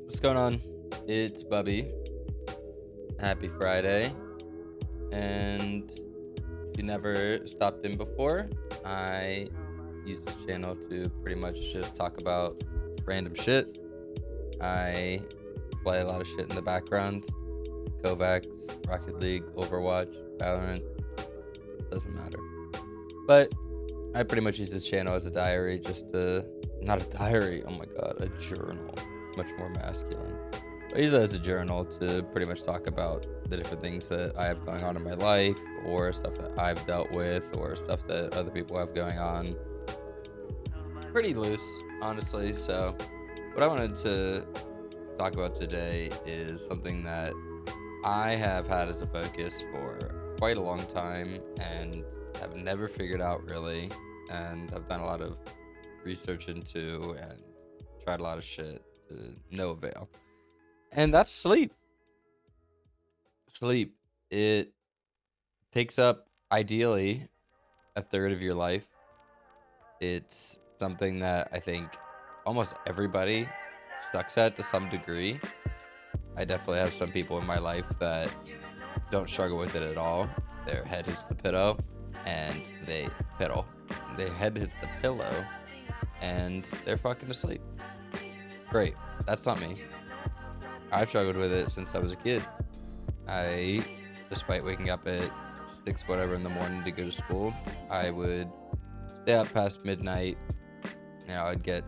What's going on? It's Bubby. Happy Friday. And if you never stopped in before, I use this channel to pretty much just talk about random shit. I play a lot of shit in the background. Kovacs, Rocket League, Overwatch, Valorant, doesn't matter. But I pretty much use this channel as a diary, not a diary, oh my god, a journal. Much more masculine. I use it as a journal to pretty much talk about the different things that I have going on in my life, or stuff that I've dealt with, or stuff that other people have going on. Pretty loose, honestly. So, what I wanted to talk about today is something that I have had as a focus for quite a long time and have never figured out really. And I've done a lot of research into and tried a lot of shit to no avail. And that's sleep. Sleep. It takes up ideally a third of your life. It's something that I think almost everybody sucks at to some degree. I definitely have some people in my life that don't struggle with it at all. Their head hits the pillow and they piddle. Their head hits the pillow and they're fucking asleep. Great. That's not me. I've struggled with it since I was a kid. Despite waking up at 6 whatever in the morning to go to school, I would stay up past midnight. I'd get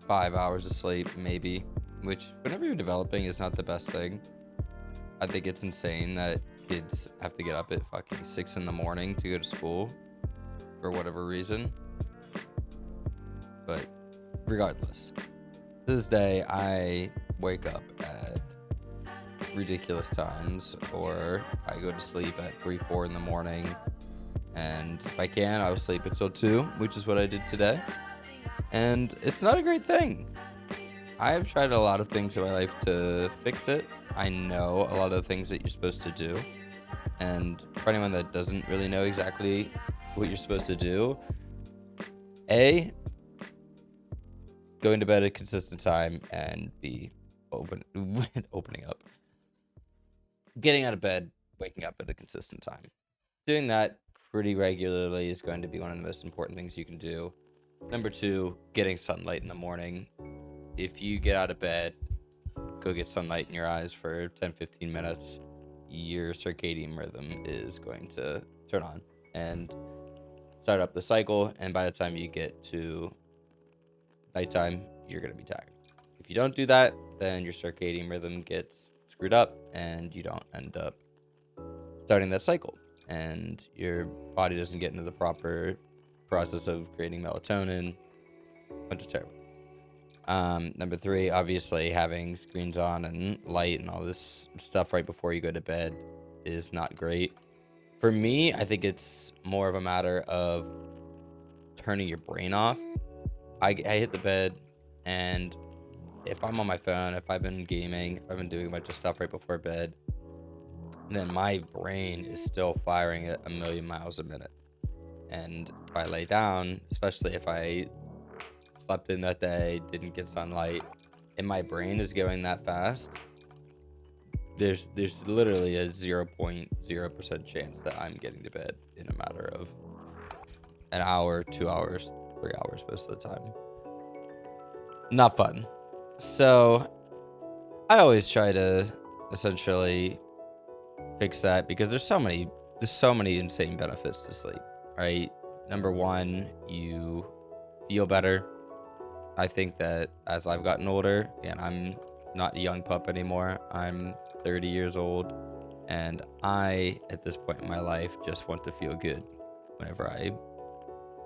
5 hours of sleep maybe, which whenever you're developing is not the best thing. I think it's insane that kids have to get up at fucking 6 in the morning to go to school for whatever reason. But regardless, to this day, I wake up at ridiculous times, or I go to sleep at 3, 4 in the morning. And if I can, I'll sleep until 2, which is what I did today. And it's not a great thing. I have tried a lot of things in my life to fix it. I know a lot of the things that you're supposed to do. And for anyone that doesn't really know exactly what you're supposed to do, A, going to bed at a consistent time, and B, opening up. Getting out of bed, waking up at a consistent time. Doing that pretty regularly is going to be one of the most important things you can do. Number 2, getting sunlight in the morning. If you get out of bed, go get sunlight in your eyes for 10-15 minutes, your circadian rhythm is going to turn on and start up the cycle, and by the time you get to nighttime, you're going to be tired. If you don't do that, then your circadian rhythm gets screwed up and you don't end up starting that cycle, and your body doesn't get into the proper process of creating melatonin. Bunch of terrible. Number 3, obviously having screens on and light and all this stuff right before you go to bed is not great. For me, I think it's more of a matter of turning your brain off. I hit the bed, and if I'm on my phone, if I've been gaming, if I've been doing a bunch of stuff right before bed, then my brain is still firing at 1,000,000 miles a minute. And if I lay down, especially if I slept in that day, didn't get sunlight, and my brain is going that fast, there's literally a 0.0% chance that I'm getting to bed in a matter of an hour, 2 hours, 3 hours most of the time. Not fun. So I always try to essentially fix that, because there's so many insane benefits to sleep, right? Number 1, you feel better. I think that as I've gotten older, and I'm not a young pup anymore, I'm 30 years old, and I, at this point in my life, just want to feel good whenever I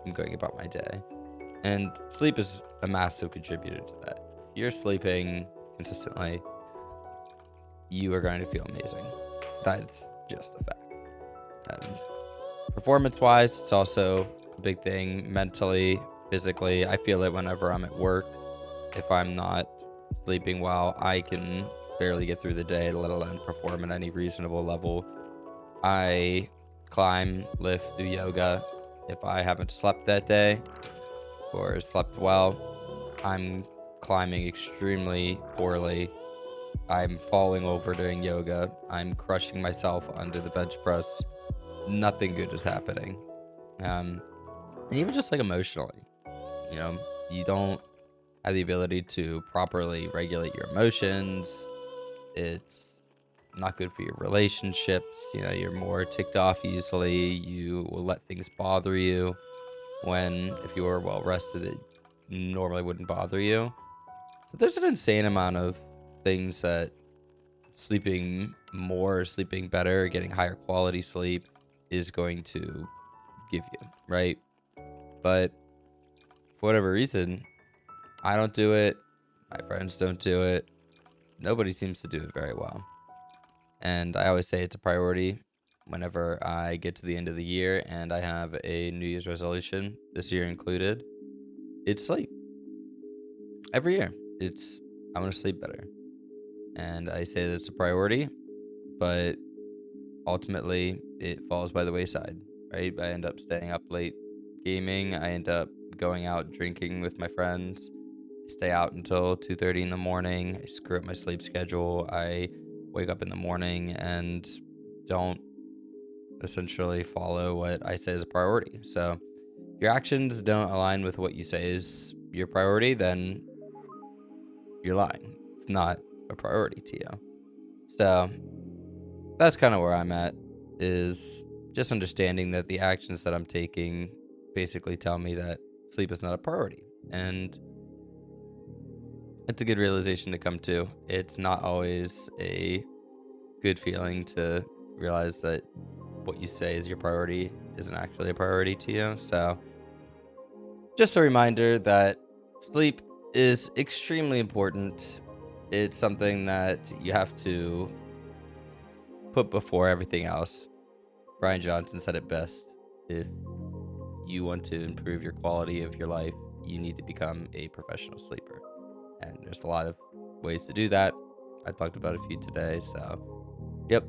am going about my day. And sleep is a massive contributor to that. If you're sleeping consistently, you are going to feel amazing. That's just a fact. Performance-wise, it's also a big thing. Mentally, physically, I feel it whenever I'm at work. If I'm not sleeping well, I can barely get through the day, let alone perform at any reasonable level. I climb, lift, do yoga. If I haven't slept that day or slept well, I'm climbing extremely poorly. I'm falling over doing yoga. I'm crushing myself under the bench press. Nothing good is happening. And even just like emotionally, you know, you don't have the ability to properly regulate your emotions. It's not good for your relationships. You know, you're more ticked off easily. You will let things bother you when, if you were well rested, it normally wouldn't bother you. So there's an insane amount of things that sleeping more, sleeping better, getting higher quality sleep is going to give you, right? But for whatever reason, I don't do it. My friends don't do it. Nobody seems to do it very well. And I always say it's a priority whenever I get to the end of the year and I have a New Year's resolution, this year included. It's sleep. Every year, it's I want to sleep better. And I say that it's a priority, but ultimately it falls by the wayside, right? I end up staying up late gaming. I end up going out drinking with my friends. Stay out until 2:30 in the morning. I screw up my sleep schedule. I wake up in the morning and don't essentially follow what I say is a priority. So if your actions don't align with what you say is your priority, then you're lying. It's not a priority to you. So that's kind of where I'm at, is just understanding that the actions that I'm taking basically tell me that sleep is not a priority. And it's a good realization to come to. It's not always a good feeling to realize that what you say is your priority isn't actually a priority to you. So just a reminder that sleep is extremely important. It's something that you have to put before everything else. Brian Johnson said it best. If you want to improve your quality of your life, you need to become a professional sleeper. And there's a lot of ways to do that. I talked about a few today. So, yep,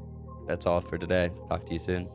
that's all for today. Talk to you soon.